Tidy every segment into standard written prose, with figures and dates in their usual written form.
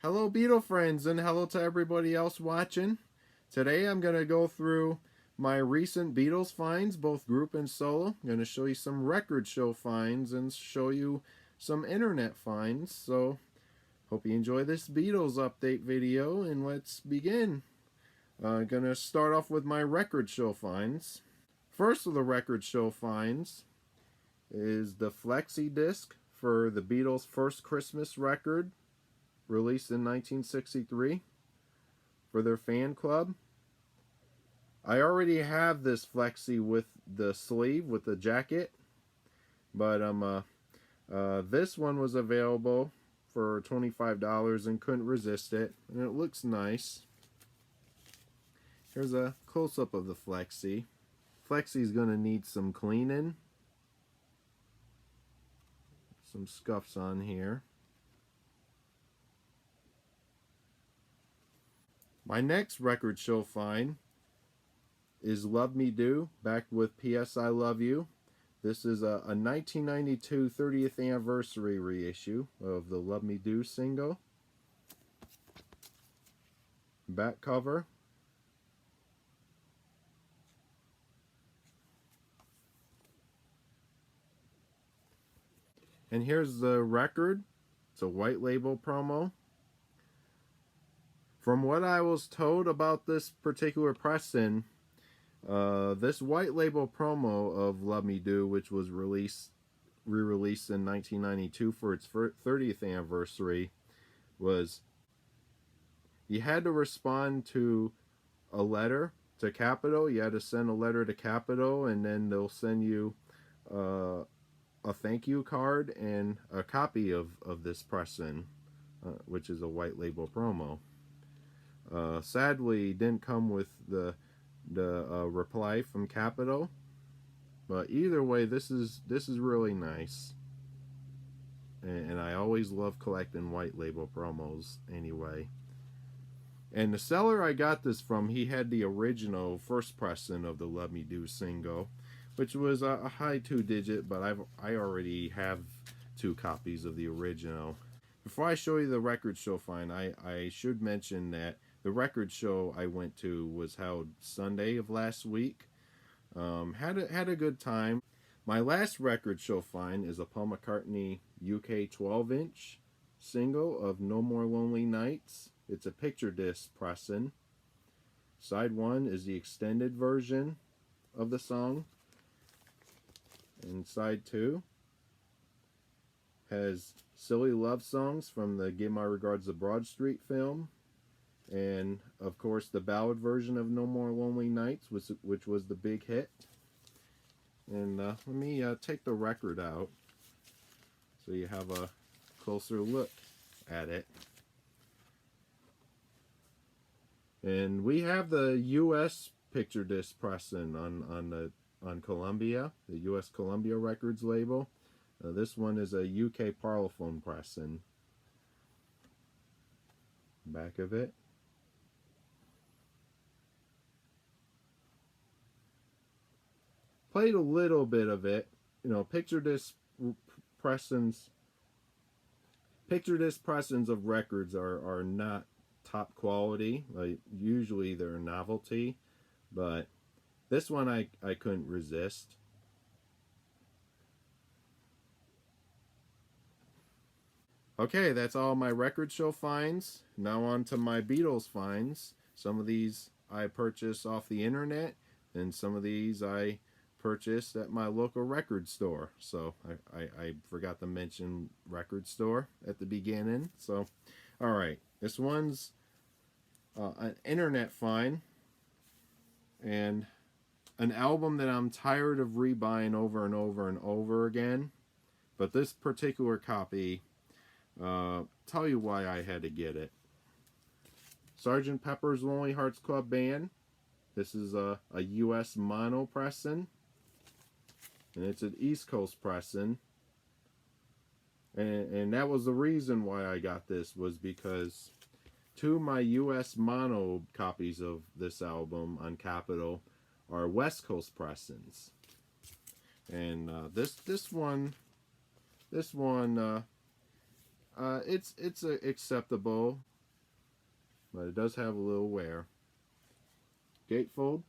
Hello Beatle friends, and hello to everybody else watching. Today I'm going to go through my recent Beatles finds, both group and solo. I'm going to show you some record show finds and show you some internet finds. So hope you enjoy this Beatles update video, and let's begin. I'm going to start off with my record show finds. First of the record show finds is the flexi disc for the Beatles' first Christmas record, released in 1963 for their fan club. I already have this flexi with the sleeve, with the jacket, but this one was available for $25 and couldn't resist it, and it looks nice. Here's a close-up of the flexi. Flexi's gonna need some cleaning. Some scuffs on here. My next record show find is Love Me Do, back with P.S. I Love You. This is a 1992 30th anniversary reissue of the Love Me Do single. Back cover. And here's the record. It's a white label promo. From what I was told about this particular pressing, this white label promo of Love Me Do, which was re-released in 1992 for its 30th anniversary, was you had to respond to a letter to Capitol. You had to send a letter to Capitol, and then they'll send you a thank you card and a copy of this pressing, which is a white label promo. Sadly, didn't come with the reply from Capitol, but either way, this is really nice, and I always love collecting white label promos anyway. And the seller I got this from, he had the original first pressing of the Love Me Do single, which was a high 2-digit, but I already have 2 copies of the original. Before I show you the record show find, I should mention that the record show I went to was held Sunday of last week. Had a good time. My last record show find is a Paul McCartney UK 12-inch single of No More Lonely Nights. It's a picture disc pressing. Side 1 is the extended version of the song, and side 2 has silly love songs from the Give My Regards to Broad Street film, and of course the ballad version of No More Lonely Nights, which was the big hit. And let me take the record out so you have a closer look at it. And we have the U.S. picture disc pressing on Columbia, the U.S. Columbia Records label. This one is a UK Parlophone pressing. Back of it. Played a little bit of it. You know, picture disc pressings of records are not top quality. Like, usually they're a novelty, but this one I couldn't resist. Okay, that's all my record show finds. Now on to my Beatles finds. Some of these I purchased off the internet, and some of these I purchased at my local record store. So I forgot to mention record store at the beginning. So, alright, this one's an internet find, and an album that I'm tired of rebuying over and over and over again. But this particular copy, tell you why I had to get it. Sgt. Pepper's Lonely Hearts Club Band. This is a US mono pressing, and it's an East Coast pressing. And that was the reason why I got this, was because 2 of my US mono copies of this album on Capitol are West Coast pressings. And this one it's acceptable. but it does have a little wear. Gatefold.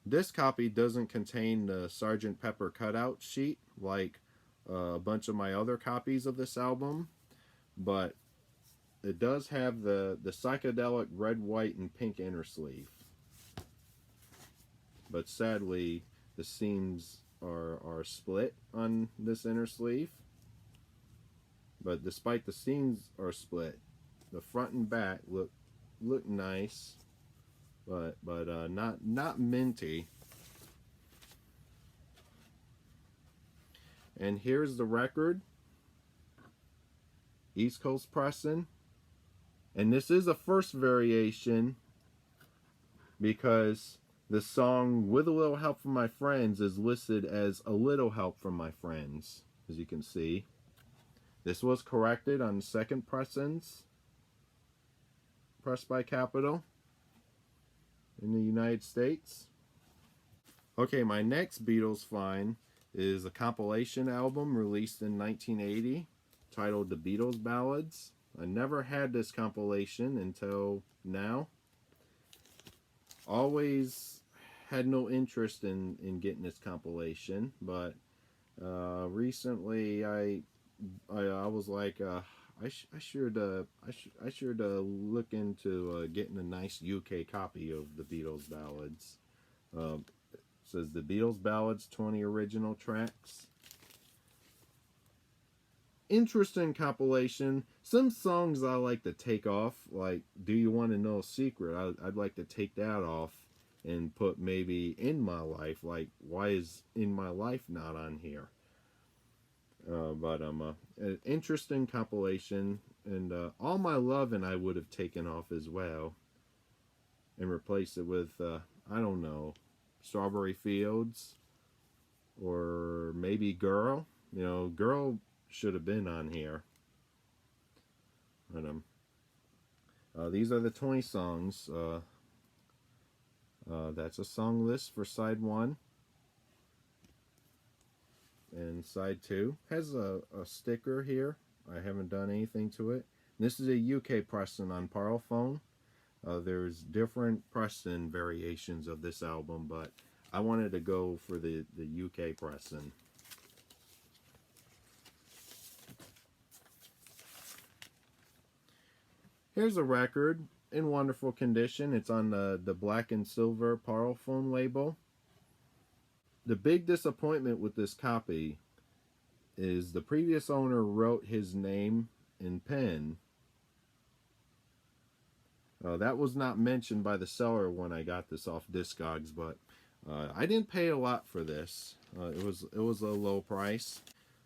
This copy doesn't contain the Sgt. Pepper cutout sheet like a bunch of my other copies of this album, but it does have the psychedelic red, white, and pink inner sleeve. But sadly, the seams are split on this inner sleeve. But despite the seams are split, the front and back look nice, but not minty. And here's the record, East Coast pressing, and this is a first variation because the song With a Little Help from My Friends is listed as A Little Help from My Friends, as you can see. This was corrected on second pressings, pressed by Capitol in the United States. Okay, my next Beatles find is a compilation album released in 1980 titled The Beatles Ballads. I never had this compilation until now. Always had no interest in getting this compilation, but recently I was like, I should look into getting a nice UK copy of the Beatles Ballads. It says the Beatles Ballads, 20 original tracks. Interesting compilation. Some songs I like to take off, like Do You Want to Know a Secret? I'd like to take that off and put maybe In My Life. Like, why is In My Life not on here? But an interesting compilation, and All My Lovin' I would have taken off as well and replaced it with I don't know, Strawberry Fields, or maybe Girl. You know, Girl should have been on here. But these are the 20 songs. That's a song list for side 1. And side 2 has a sticker here. I haven't done anything to it. This is a UK pressing on Parlophone. There's different pressing variations of this album, but I wanted to go for the UK pressing. Here's a record in wonderful condition. It's on the black and silver Parlophone label. The big disappointment with this copy is the previous owner wrote his name in pen. That was not mentioned by the seller when I got this off Discogs, but I didn't pay a lot for this. It was a low price.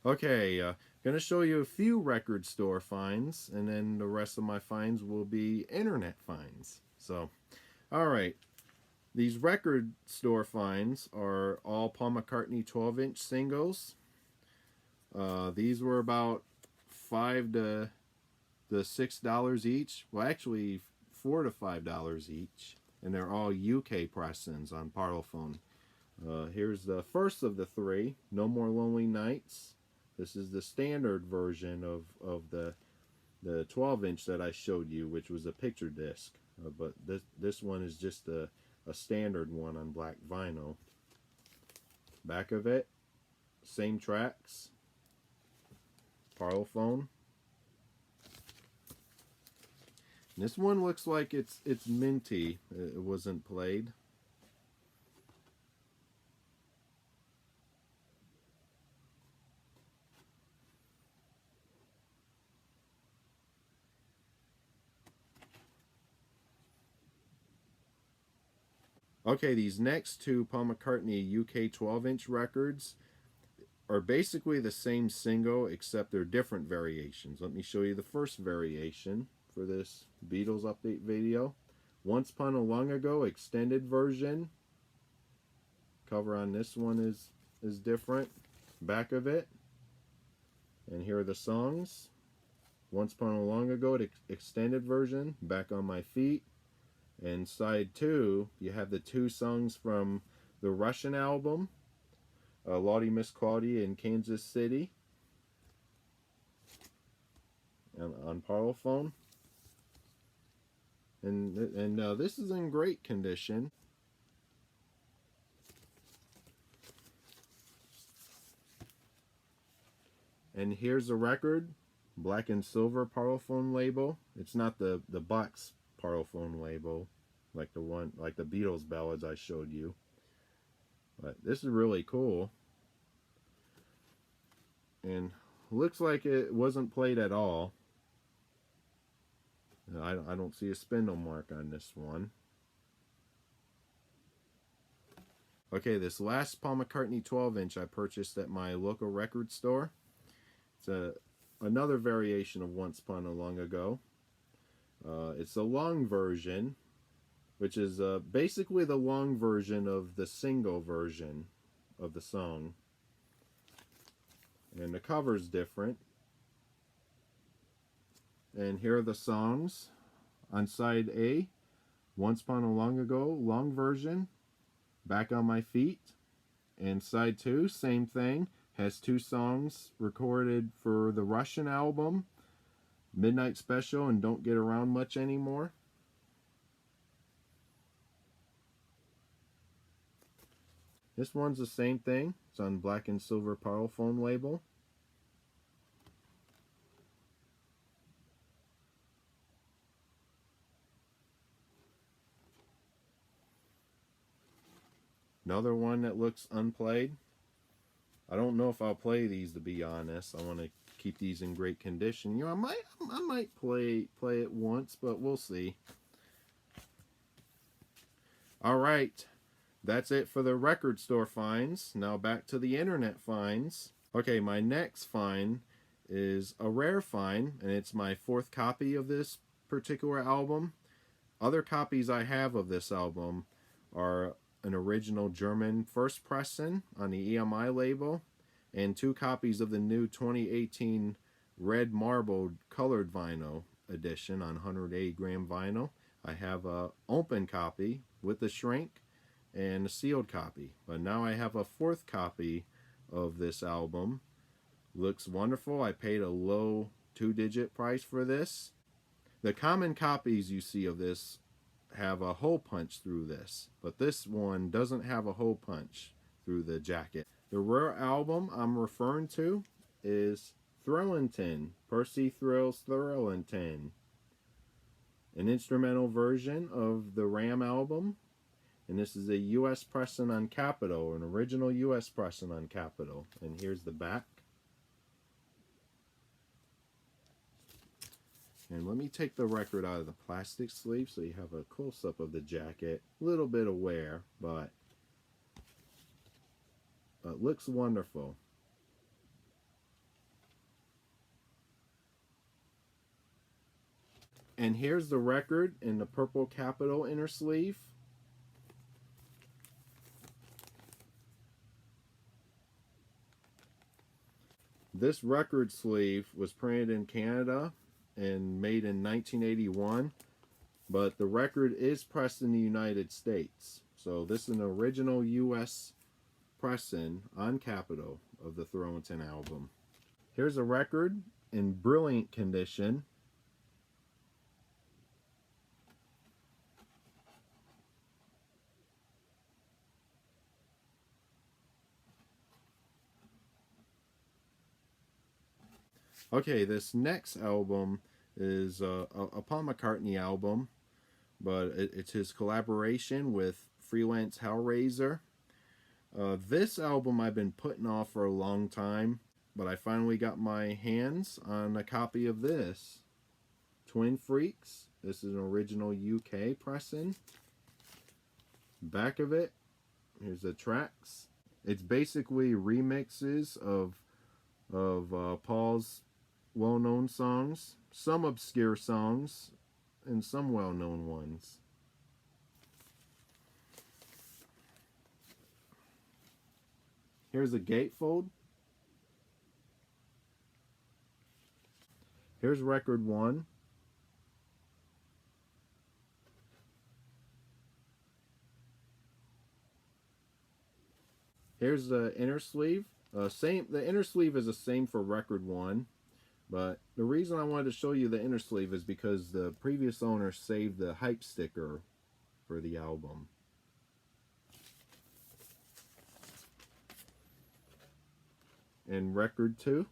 Okay, gonna show you a few record store finds, and then the rest of my finds will be internet finds. So, all right. These record store finds are all Paul McCartney 12-inch singles. These were about $5 to $6 each. Well, actually, $4 to $5 each, and they're all UK pressings on Parlophone. Here's the first of the 3, No More Lonely Nights. This is the standard version of the 12-inch that I showed you, which was a picture disc. But this one is just a standard one on black vinyl. Back of it, same tracks, Parlophone. This one looks like it's minty. It wasn't played. Okay, these next 2 Paul McCartney UK 12-inch records are basically the same single, except they're different variations. Let me show you the first variation for this Beatles update video. Once Upon a Long Ago extended version. Cover on this one is different. Back of it. And here are the songs. Once Upon a Long Ago extended version. Back on My Feet. And side 2, you have the 2 songs from the Russian album, Lottie Miss Claudia in Kansas City. on Parlophone. And this is in great condition. And here's the record, black and silver Parlophone label. It's not the box Parlophone label like the Beatles Ballads I showed you. But this is really cool. And looks like it wasn't played at all. I don't see a spindle mark on this one. Okay, this last Paul McCartney 12-inch I purchased at my local record store. It's another variation of Once Upon a Long Ago. It's a long version, which is basically the long version of the single version of the song. And the cover's different. And here are the songs. On side A, Once Upon a Long Ago, long version, Back on My Feet. And side 2, same thing, has 2 songs recorded for the Russian album, Midnight Special and Don't Get Around Much Anymore. This one's the same thing. It's on black and silver Parlophone label. Another one that looks unplayed. I don't know if I'll play these, to be honest. I want to keep these in great condition. You know, I might play it once, but we'll see. All right, that's it for the record store finds. Now back to the internet finds. Okay, my next find is a rare find, and it's my 4th copy of this particular album. Other copies I have of this album are an original German first pressing on the EMI label, and 2 copies of the new 2018 red marbled colored vinyl edition on 180 gram vinyl. I have a open copy with the shrink and a sealed copy, but now I have a 4th copy of this album. Looks wonderful. I paid a low 2-digit price for this. The common copies you see of this have a hole punch through this, but this one doesn't have a hole punch through the jacket. The rare album I'm referring to is Thrillington, Percy Thrillington, an instrumental version of the Ram album, and this is a US pressing on Capitol, an original US pressing on Capitol. And here's the back. And let me take the record out of the plastic sleeve so you have a close-up of the jacket. A little bit of wear, but it looks wonderful. And here's the record in the purple Capitol inner sleeve. This record sleeve was printed in Canada and made in 1981, but the record is pressed in the United States. So this is an original US pressing on Capitol of the Thrillington album. Here's a record in brilliant condition. Okay, this next album is a Paul McCartney album, but it's his collaboration with Freelance Hellraiser. This album I've been putting off for a long time, but I finally got my hands on a copy of this. Twin Freaks. This is an original UK pressing. Back of it, here's the tracks. It's basically remixes of Paul's well-known songs, some obscure songs, and some well-known ones. Here's a gatefold. Here's record 1. Here's the inner sleeve. The inner sleeve is the same for record 1. But the reason I wanted to show you the inner sleeve is because the previous owner saved the hype sticker for the album. And record 2.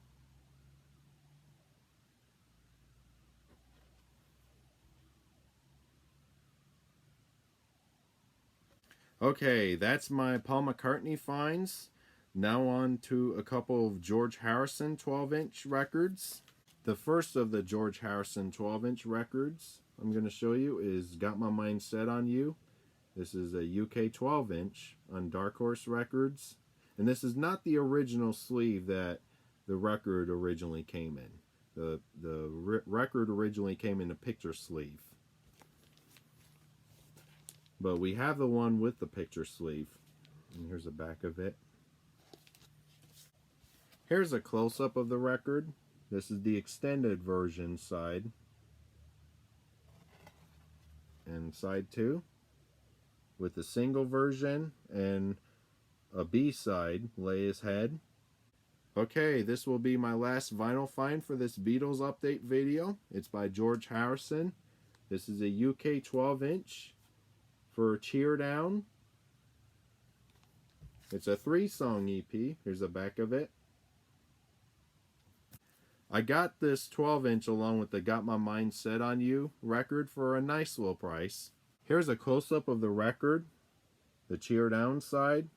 Okay, that's my Paul McCartney finds. Now on to a couple of George Harrison 12-inch records. The first of the George Harrison 12-inch records I'm going to show you is Got My Mind Set on You. This is a UK 12-inch on Dark Horse Records. And this is not the original sleeve that the record originally came in. The record originally came in a picture sleeve. But we have the one with the picture sleeve. And here's the back of it. Here's a close-up of the record. This is the extended version side. And side 2. With the single version and a B-side, Lay His Head. Okay, this will be my last vinyl find for this Beatles update video. It's by George Harrison. This is a UK 12-inch for Cheer Down. It's a 3-song EP. Here's the back of it. I got this 12-inch along with the Got My Mind Set on You record for a nice little price. Here's a close-up of the record, the Cheer Down side.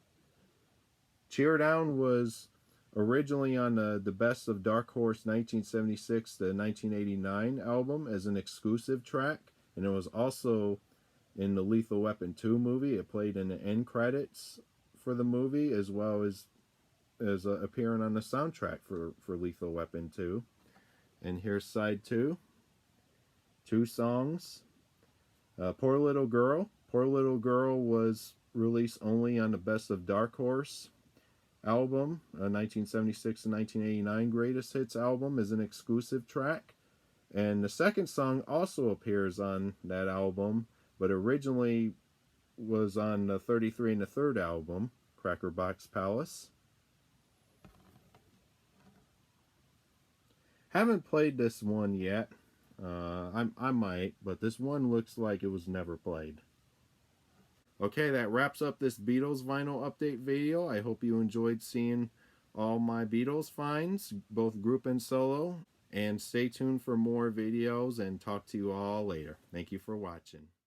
Cheer Down was originally on the Best of Dark Horse 1976 to 1989 album as an exclusive track, and it was also in the Lethal Weapon 2 movie. It played in the end credits for the movie, as well as appearing on the soundtrack for Lethal Weapon 2. And here's side 2. 2 songs. Poor Little Girl. Poor Little Girl was released only on the Best of Dark Horse album, 1976 and 1989 Greatest Hits album, as an exclusive track. And the second song also appears on that album, but originally was on the 33 and the Third album, Cracker Box Palace. Haven't played this one yet. I might, but this one looks like it was never played. Okay, that wraps up this Beatles vinyl update video. I hope you enjoyed seeing all my Beatles finds, both group and solo. And stay tuned for more videos, and talk to you all later. Thank you for watching.